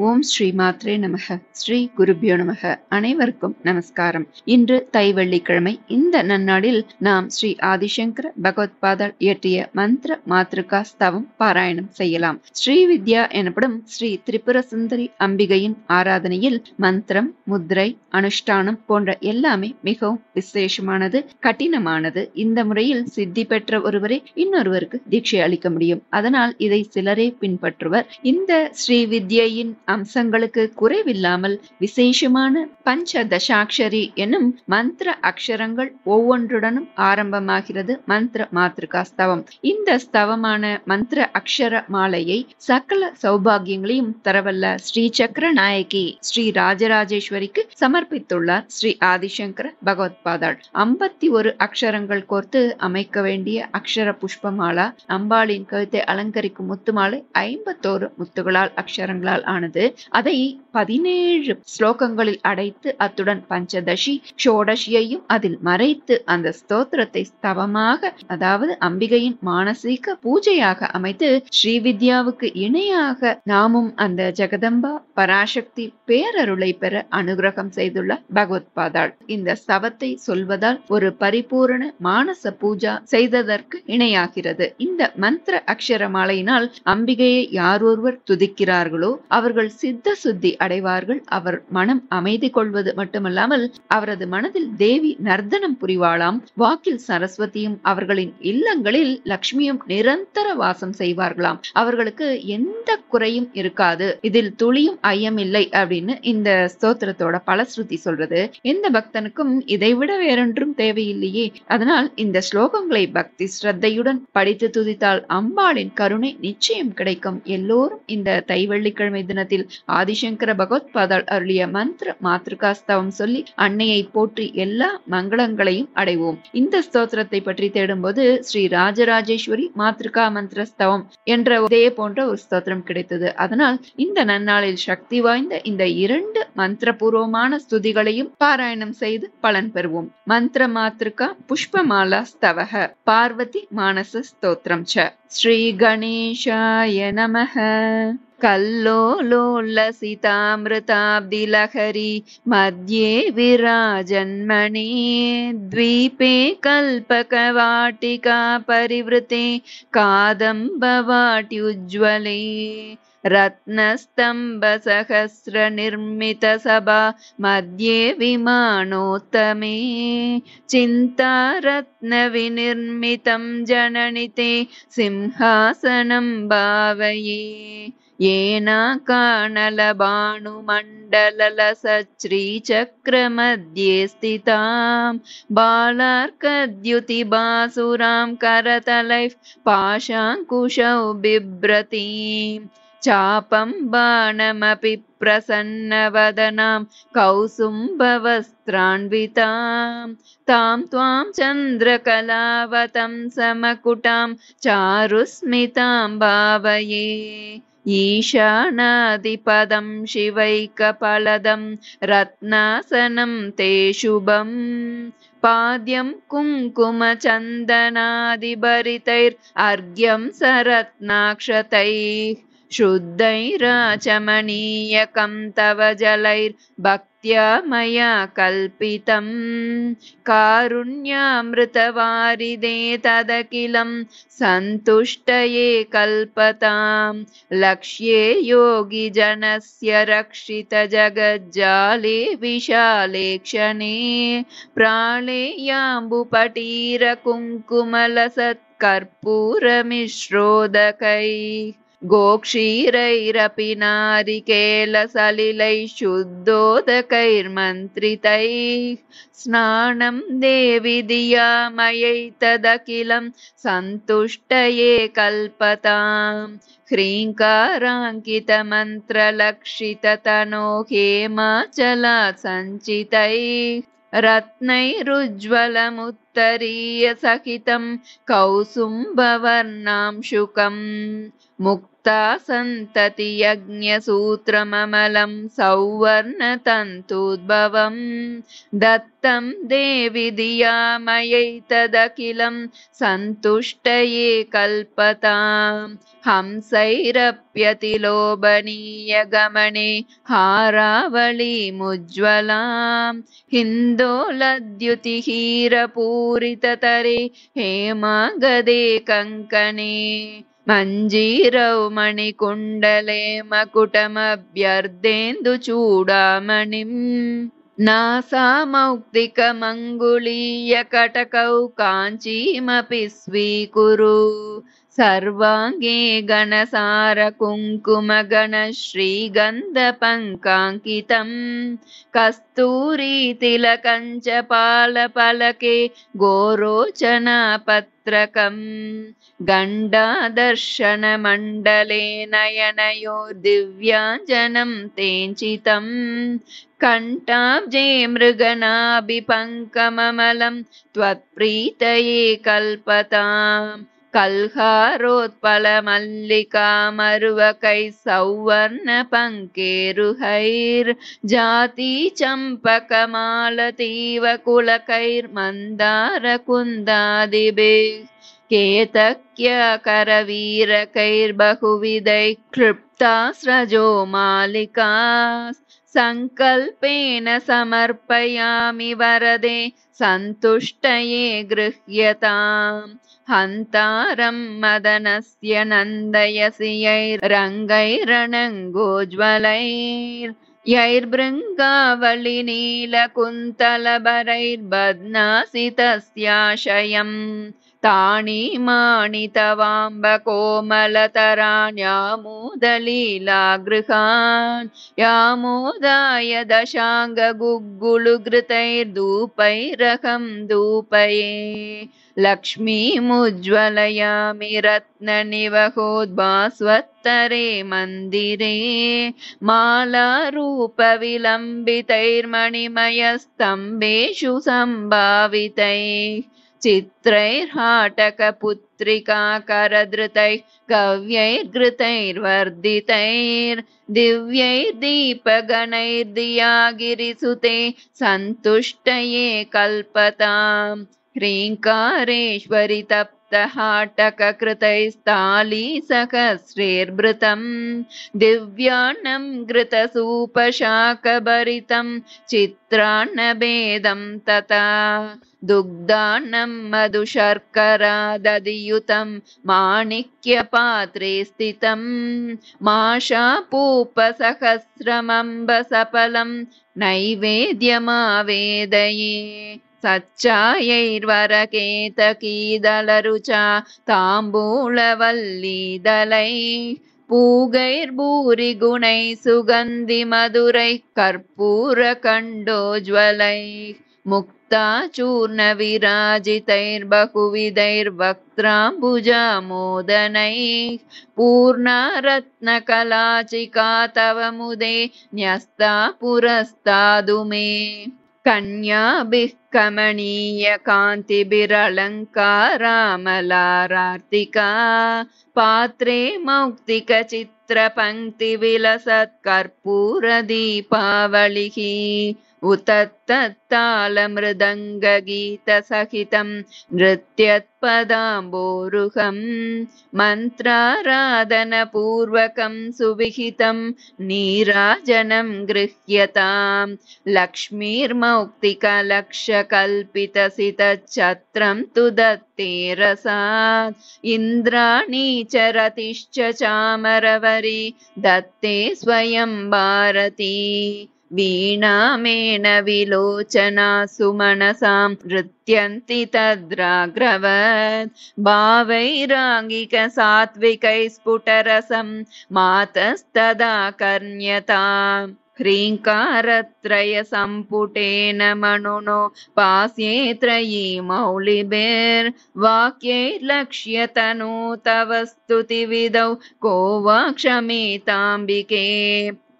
ஓம் ஸ்ரீ மாத்ரே நமக. ஸ்ரீ குருபியோ நமக. அனைவருக்கும் நமஸ்காரம். இன்று தை வெள்ளிக்கிழமை. இந்த நன்னாளில் நாம் ஸ்ரீ ஆதிசங்கர பகவத்பாதர் இயற்றிய மந்திர மாத்ருகா ஸ்தவம் பாராயணம் செய்யலாம். ஸ்ரீ வித்யா எனப்படும் ஸ்ரீ திரிபுர சுந்தரி அம்பிகையின் ஆராதனையில் மந்திரம், முத்ரை, அனுஷ்டானம் போன்ற எல்லாமே மிகவும் விசேஷமானது, கடினமானது. இந்த முறையில் சித்தி பெற்ற ஒருவரே இன்னொருவருக்கு தீட்சை அளிக்க முடியும். அதனால் இதை சிலரே பின்பற்றுவர். இந்த ஸ்ரீ வித்யின் அம்சங்களுக்கு குறைவில்லாமல் விசேஷமான பஞ்ச தசாட்சரி என்னும் மந்திர அக்ஷரங்கள் ஒவ்வொன்றுடனும் ஆரம்பமாகிறது மந்திர மாத்ருகா ஸ்தவம். இந்த ஸ்தவமான மந்திர அக்ஷர மாலையை சகல சௌபாகியங்களையும் தரவல்ல ஸ்ரீ சக்கர நாயகி ஸ்ரீ ராஜராஜேஸ்வரிக்கு சமர்ப்பித்துள்ளார் ஸ்ரீ ஆதிசங்கர பகவத்பாதாள். 51 அக்ஷரங்கள் கோர்த்து அமைக்க வேண்டிய அக்ஷர புஷ்பமாலா அம்பாளின் கழுத்தை அலங்கரிக்கும் முத்துமாலை 51 முத்துகளால் அக்ஷரங்களால் ஆனது. அதை 17 ஸ்லோகங்களில் அடைத்து அத்துடன் பஞ்சதசி ஷோடசியையும் அதில் மறைத்து அந்த ஸ்தோத்திரத்தை ஸ்தவமாக, அதாவது அம்பிகையின் மானசீக பூஜையாக அமைத்து ஸ்ரீவித்யாவுக்கு இணையாக நாமும் அந்த ஜெகதம்பா பராசக்தி பேரருளை பெற அனுகிரகம் செய்துள்ள பகவத்பாதாள். இந்த ஸ்தவத்தை சொல்வதால் ஒரு பரிபூரண மானச பூஜா செய்ததற்கு இணையாகிறது. இந்த மந்திர அக்ஷர மாலையினால் அம்பிகையை யாரொருவர் துதிக்கிறார்களோ அவர்கள் சித்த சுத்தி அடைவார்கள். அவர் மனம் அமைதி கொள்வது மட்டுமல்லாமல் அவரது மனதில் தேவி நர்த்தனம் புரிவாளாம். வாக்கில் சரஸ்வதியும் அவர்களின் இல்லங்களில் லக்ஷ்மியும் நிரந்தர வாசம் செய்வார்களாம். அவர்களுக்கு எந்த குறையும் இருக்காது. இதில் துளியும் ஐயம் இல்லை அப்படின்னு இந்த ஸ்தோத்திரத்தோட பலஸ்ருதி சொல்றது. எந்த பக்தனுக்கும் இதைவிட வேறொன்றும் தேவையில்லையே. அதனால் இந்த ஸ்லோகங்களை பக்தி ஸ்ரத்தையுடன் படித்து துதித்தால் அம்பாளின் கருணை நிச்சயம் கிடைக்கும். எல்லோரும் இந்த தை வெள்ளிக்கிழமை தினத்தில் ஆதிசங்கர பகவத்பாதாள் அருளிய மந்திர மாத்ருகா ஸ்தவம் சொல்லி அன்னையை போற்றி எல்லா மங்களங்களையும் அடைவோம். இந்த ஸ்தோத்திரத்தை பற்றி தேடும்போது ஸ்ரீ ராஜராஜேஸ்வரி மாத்ருகா மந்திர ஸ்தவம் என்ற இதே போன்ற ஒரு ஸ்தோத்திரம் கிடைத்தது. அதனால் இந்த நன்னாளில் சக்தி வாய்ந்த இந்த 2 மந்திரபூர்வமான ஸ்துதிகளையும் பாராயணம் செய்து பலன் பெறுவோம். மந்திர மாத்ருகா புஷ்பமாலா ஸ்தவஹ பார்வதி மானச ஸ்தோத்திரம் ச. ஸ்ரீ கணேசாய நமஹ. कल्लोलोलसितामृताब्धिलहरी मध्ये विराजन्मणे द्वीपे कल्पकवाटिका परिवृते कादम्बवाट्युज्ज्वले रत्नस्तम्भसहस्रनिर्मितसभा मध्ये विमानोत्तमे चिन्तारत्नविनिर्मितं जननिते सिंहासनं भावये येनाकानलभानुमण्डललसच्छ्रीचक्रमध्ये स्थितां बालार्कद्युतिबासुरां करतलैः पाशाङ्कुशौ बिभ्रतीं चापं बाणमपि प्रसन्नवदनां कौसुम्भवस्त्रान्वितां तां त्वां चन्द्रकलावतं समकुटां चारुस्मितां भावये ईशानादिपदं शिवैकफलदं रत्नासनं ते शुभं पाद्यं कुङ्कुमचन्दनादिभरितैर्र्घ्यं सरत्नाक्षतैः शुद्धैराचमनीयकं तव जलैर्भक्त्या मया कल्पितं कारुण्यामृतवारिदे तदखिलं सन्तुष्टये कल्पतां लक्ष्ये योगिजनस्य रक्षितजगज्जाले विशाले क्षणे प्राळेयाम्बुपटीरकुङ्कुमलसत्कर्पूरमिश्रोदकैः गोक्षीरैरपि नारिकेलसलिलैः शुद्धोदकैर्मन्त्रितैः स्नानं देवि धिया मयैतदखिलं सन्तुष्टये कल्पतां ह्रीङ्काराङ्कितमन्त्रलक्षिततनो हेमाचलात् सञ्चितैः रत्नैरुज्ज्वलमुत्तरीयसहितं कौसुम्भवर्णां शुकं मुक्ताहारविभूषितं भक्ता सन्तति यज्ञसूत्रममलं सौवर्णतन्तूद्भवम् दत्तं देवि धिया मयैतदखिलं सन्तुष्टये कल्पताम् हंसैरप्यतिलोभनीयगमने हारावलीमुज्ज्वलाम् हिन्दोलद्युतिहीरपूरिततरे हेमागदे कङ्कणे मञ्जीरौ मणिकुण्डले मकुटमभ्यर्देन्दुचूडामणिम् नासामौक्तिकमङ्गुलीयकटकौ काञ्चीमपि स्वीकुरु सर्वाङ्गे गणसारकुङ्कुमगणश्रीगन्धपङ्काङ्कितम् कस्तूरीतिलकञ्च पालपलके गोरोचनापत्रकम् गण्डादर्शनमण्डले नयनयोर्दिव्याञ्जनं तेञ्चितम् कण्ठाब्जे मृगनाभिपङ्कममलं त्वत्प्रीतये कल्पताम् कल्हारोत्पलमल्लिकामरुवकैः सौवर्णपङ्केरुहैर्जातीचम्पकमालतीवकुलकैर्मन्दारकुन्दादिभिः केतक्यकरवीरकैर्बहुविधैः क्लृप्तास्रजो मालिका सङ्कल्पेन समर्पयामि वरदे सन्तुष्टये गृह्यताम् हन्तारं मदनस्य नन्दयसि यैर्भृङ्गावलिनीलकुन्तलभरैर्बध्नासि तस्याशयम् ताणीमाणि तवाम्बकोमलतराण्यामोदलीलागृहान् यामोदाय दशाङ्गगुग्गुलुघृतैर्धूपैरहं धूपये लक्ष्मीमुज्ज्वलयामि रत्ननिवहोद्भास्वत्तरे मन्दिरे मालारूपविलम्बितैर्मणिमयस्तम्भेषु सम्भावितैः चित्रैर्हाटकपुत्रिकाकरधृतैः कव्यैर्घृतैर्वर्धितैर्दिव्यैर्दीपगणैर्दिया गिरिसुते सन्तुष्टये कल्पताम् ह्रीङ्कारेश्वरि तप्तहाटककृतैस्तालीसहस्रैर्भृतम् दिव्यान्नं घृतसूपशाकभरितं चित्रान्नभेदं तथा दुग्धान्नं मधुशर्करा दधियुतं माणिक्यपात्रे स्थितं माशापूपसहस्रमम्बसफलं नैवेद्यमावेदये सच्चायैर्वरकेतकीदलरुचा ताम्बूलवल्लीदलैः पूगैर्भूरिगुणैः सुगन्धिमधुरैः कर्पूरकण्डोज्ज्वलैः मुक्ताचूर्णविराजितैर्बहुविधैर्वक्त्राम्बुजामोदनैः पूर्णारत्नकलाचिका तव मुदे न्यस्ता पुरस्तादु मे कन्याभिः कमनीयकान्तिभिरलङ्कारामलारार्तिका पात्रे मौक्तिकचित्रपङ्क्तिविलसत्कर्पूरदीपावलिः उतत्तत्तालमृदङ्गगीतसहितं नृत्यत्पदाम्बोरुहं मन्त्राराधनपूर्वकं सुविहितं नीराजनं गृह्यताम् लक्ष्मीर्मौक्तिकलक्षकल्पितसितच्छत्रं तु दत्ते रसात् इन्द्राणी च रतिश्च चामरवरी दत्ते स्वयं भारती वीणामेन विलोचना सुमनसां नृत्यन्ति तद्राग्रवत् भावैराङ्गिकसात्विकैः स्फुटरसं मातस्तदा कर्ण्यताम् ह्रीङ्कारत्रयसम्पुटेन मनुनो पास्ये त्रयी मौलिभिर्वाक्यैर्लक्ष्यतनु तव स्तुतिविधौ को वा क्षमेताम्बिके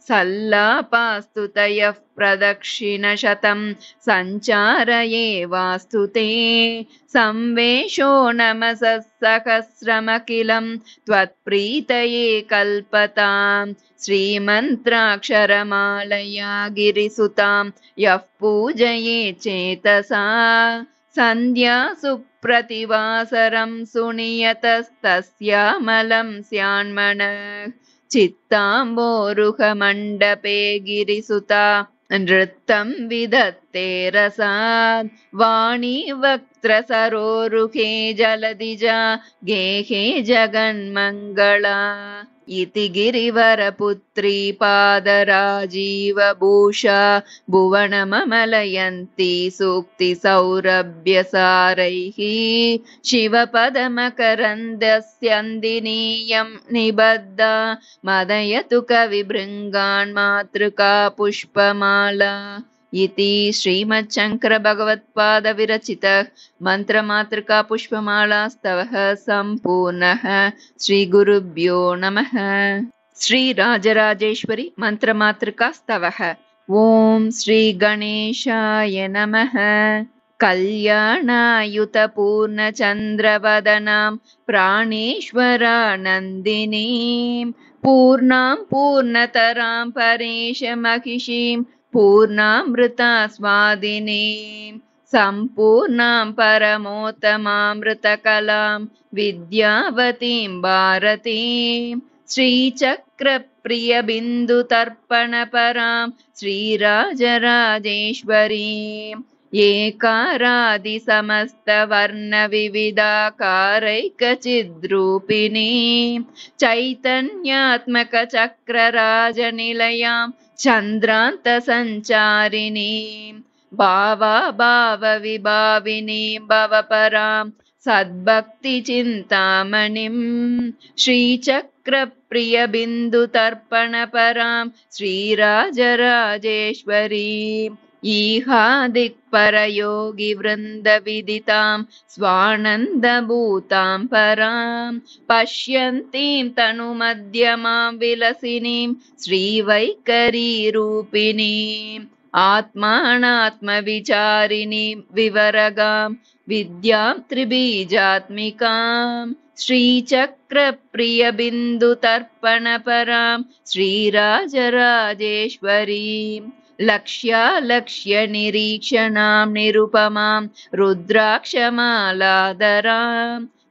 सल्लापास्तुतयः प्रदक्षिणशतं सञ्चारये वास्तु ते संवेशो नमसः सहस्रमखिलं त्वत्प्रीतये कल्पताम् श्रीमन्त्राक्षरमालया गिरिसुतां यः पूजये चेतसा सन्ध्या सुप्रतिवासरं सुनियतस्तस्यामलं स्यान्मनः चित्ताम्बोरुहमण्डपे गिरिसुता नृत्तं विधत्ते रसात् वाणी वक्त्रसरोरुहे जलदिजा गेहे जगन्मङ्गला इति गिरिवरपुत्री पादराजीवभूषा भुवनममलयन्ती सूक्तिसौरभ्यसारैः शिवपदमकरन्दस्यन्दिनीयं निबद्धा मदयतु कविभृङ्गान् मातृका पुष्पमाला इति श्रीमच्छङ्करभगवत्पादविरचितः मन्त्रमातृका पुष्पमालास्तवः सम्पूर्णः। श्रीगुरुभ्यो नमः। श्रीराजराजेश्वरी मन्त्रमातृकास्तवः। ॐ श्रीगणेशाय नमः। कल्याणायुतपूर्णचन्द्रवदनां प्राणेश्वरानन्दिनीं पूर्णां पूर्णतरां परेशमहिषीं पूर्णामृतास्वादिनीं सम्पूर्णां परमोत्तमामृतकलां विद्यावतीं भारतीं श्रीचक्रप्रियबिन्दुतर्पणपरां श्रीराजराजेश्वरीम् एकारादिसमस्तवर्णविविधाकारैकचिद्रूपिणीं चैतन्यात्मकचक्रराजनिलयां चन्द्रान्तसञ्चारिणीं भावाभावविभाविनीं भवपरां सद्भक्तिचिन्तामणिं श्रीचक्रप्रियबिन्दुतर्पणपरां श्रीराजराजेश्वरीम् ईहादिक्परयोगिवृन्दविदितां स्वानन्दभूतां परां पश्यन्तीं तनुमध्यमां विलसिनीं श्रीवैखरीरूपिणीम् आत्मानात्मविचारिणीं विवरगां विद्यां त्रिबीजात्मिकां श्रीचक्रप्रियबिन्दुतर्पणपरां श्रीराजराजेश्वरीम् लक्ष्यालक्ष्यनिरीक्षणां निरुपमां रुद्राक्षमालाधरां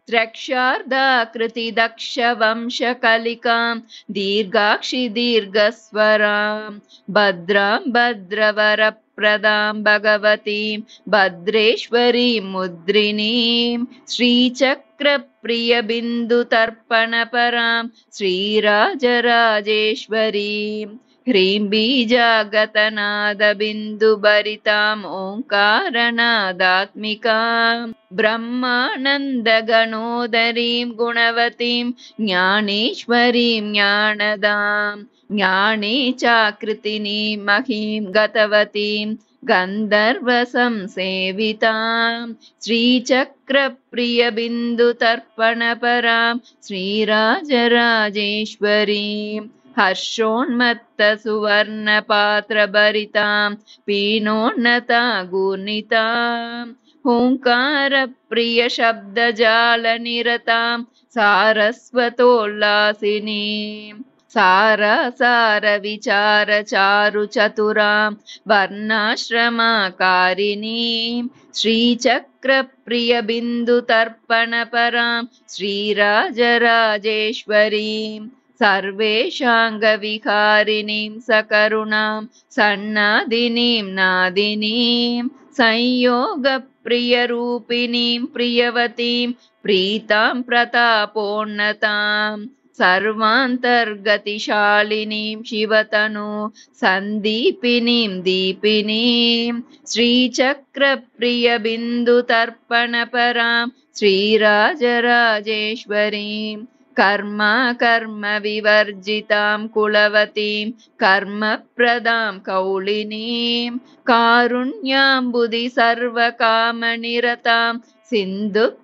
त्र्यक्षार्धाकृतिदक्षवंशकलिकां दीर्घाक्षि दीर्घस्वरां भद्रां भद्रवरप्रदां भगवतीं भद्रेश्वरीं मुद्रिणीं श्रीचक्रप्रियबिन्दुतर्पणपरां श्रीराजराजेश्वरीम् ह्रीं बीजागतनादबिन्दुभरिताम् ओङ्कारनादात्मिकां ब्रह्मानन्दगणोदरीं गुणवतीं ज्ञानेश्वरीं ज्ञानदां ज्ञाने चाकृतिनीं महीं गतवतीं गन्धर्वसंसेवितां श्रीचक्रप्रियबिन्दुतर्पणपरां श्रीराजराजेश्वरीम् हर्षोन्मत्तसुवर्णपात्रभरितां पीनोन्नतागूर्णितां हुङ्कारप्रियशब्दजालनिरतां सारस्वतोल्लासिनीं सारसारविचारचारुचतुरां वर्णाश्रमाकारिणीं श्रीचक्रप्रियबिन्दुतर्पणपरां श्रीराजराजेश्वरीम् सर्वेषाङ्गविहारिणीं सकरुणां सन्नादिनीं नादिनीं संयोगप्रियरूपिणीं प्रियवतीं प्रीतां प्रतापोन्नतां सर्वान्तर्गतिशालिनीं शिवतनु सन्दीपिनीं दीपिनीं श्रीचक्रप्रियबिन्दुतर्पणपरां श्रीराजराजेश्वरीम् कर्म विवर्जितां कुलवतीं कर्मप्रदां कौलिनीं कारुण्याम्बुधि सर्वकामनिरतां सिन्धुप्रियोल्लासिनीं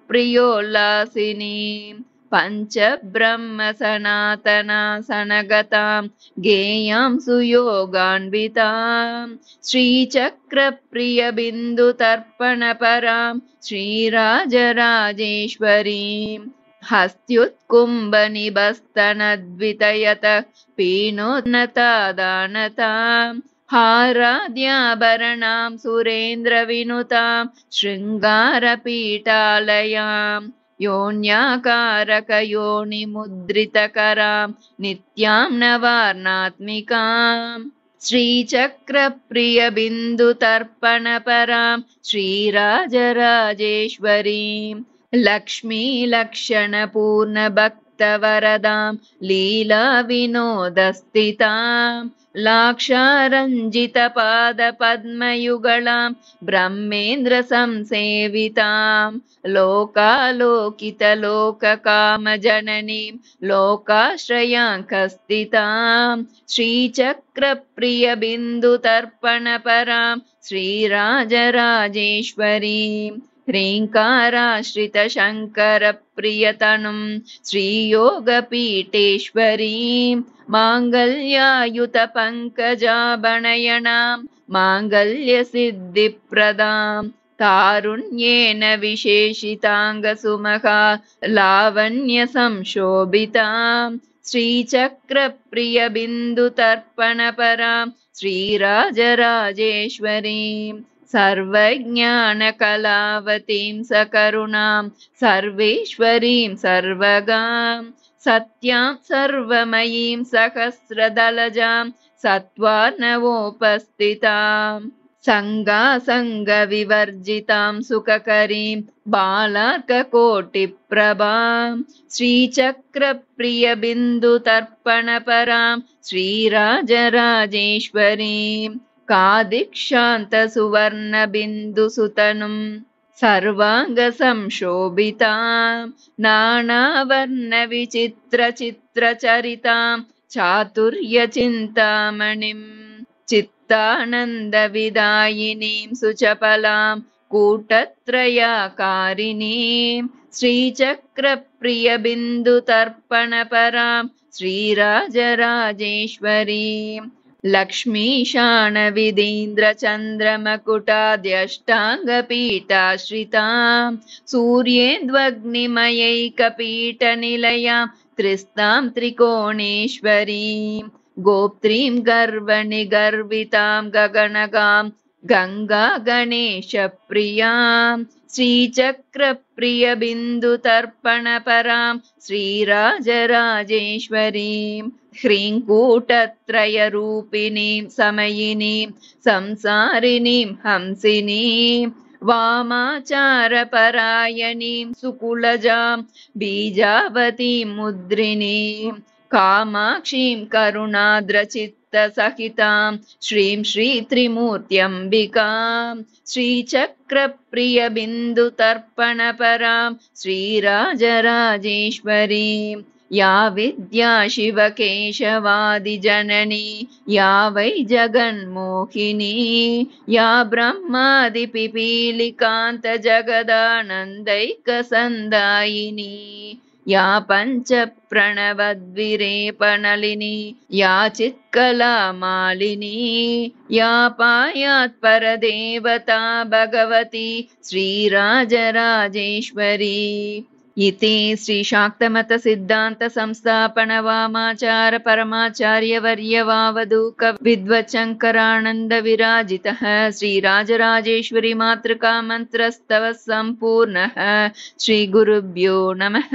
पञ्चब्रह्म सनातना सनगतां गेयां सुयोगान्वितां श्रीचक्रप्रियबिन्दुतर्पणपरां श्रीराजराजेश्वरीं हस्त्युत्कुम्भनिबस्तनद्वितयतः पीनोन्नतादानतां हाराद्याभरणां सुरेन्द्रविनुतां शृङ्गारपीठालयां योन्याकारकयोनिमुद्रितकरां नित्यां नवार्णात्मिकाम् श्रीचक्रप्रियबिन्दुतर्पणपरां श्रीराजराजेश्वरीं लक्ष्मीलक्षणपूर्णभक्तवरदां लीलाविनोदस्थितां लाक्षारञ्जितपादपद्मयुगलां ब्रह्मेन्द्रसंसेवितां लोकालोकितलोककामजननीं लोकाश्रयाङ्कस्थितां श्रीचक्रप्रियबिन्दुतर्पणपरां श्रीराजराजेश्वरीं ह्रीङ्काराश्रितशङ्करप्रियतनुं श्रीयोगपीठेश्वरीं माङ्गल्यायुतपङ्कजाभणयणां माङ्गल्यसिद्धिप्रदां तारुण्येन विशेषिताङ्गसुमखा लावण्यसंशोभितां श्रीचक्रप्रियबिन्दुतर्पणपरां श्रीराजराजेश्वरीं सर्वज्ञानकलावतीं सकरुणां सर्वेश्वरीं सर्वगां सत्यां सर्वमयीं सहस्रदलजां सत्त्वार्णवोपस्थितां सङ्गासङ्गविवर्जितां सुखकरीं बालार्ककोटिप्रभां श्रीचक्रप्रियबिन्दुतर्पणपरां श्रीराजराजेश्वरीं कादिक्षान्तसुवर्णबिन्दुसुतनुं सर्वाङ्गसंशोभितां नानावर्णविचित्रचित्रचरितां चातुर्यचिन्तामणिं चित्तानन्दविदायिनीं सुचपलां कूटत्रयाकारिणीं श्रीचक्रप्रियबिन्दुतर्पणपरां श्रीराजराजेश्वरीं लक्ष्मीशानविदीन्द्रचन्द्रमकुटाद्यष्टाङ्गपीठाश्रितां सूर्येन्द्वग्निमयैकपीठनिलयां त्रिस्तां त्रिकोणेश्वरीं गोप्त्रीं गर्वनिगर्वितां गगनगां गङ्गागणेशप्रियां श्रीचक्रप्रियबिन्दुतर्पणपरां श्रीराजराजेश्वरीं ह्रीङ्कूटत्रयरूपिणीं समयिनीं संसारिणीं हंसिनीं वामाचारपरायणीं सुकुलजां बीजावतीं मुद्रिणीं कामाक्षीं करुणाद्रचित्तसहितां श्रीं श्रीत्रिमूर्त्यम्बिकां श्रीचक्रप्रियबिन्दुतर्पणपरां श्रीराजराजेश्वरीं या विद्या शिवकेशवादिजननी या वै जगन्मोहिनी या ब्रह्मादिपिपीलिकान्तजगदानन्दैकसन्दायिनी या पञ्चप्रणवद्विरेपनलिनी या चित्कलामालिनी या पायात्परदेवता भगवती श्रीराजराजेश्वरी इति श्रीशाक्तमत सिद्धांत संस्थापन वामाचार परमाचार्यवर्यवावधूक विद्वच्शंकरानंद विराजितः श्रीराजराजेश्वरी मातृका मंत्रस्तव संपूर्णः। श्री गुरुभ्यो नमः।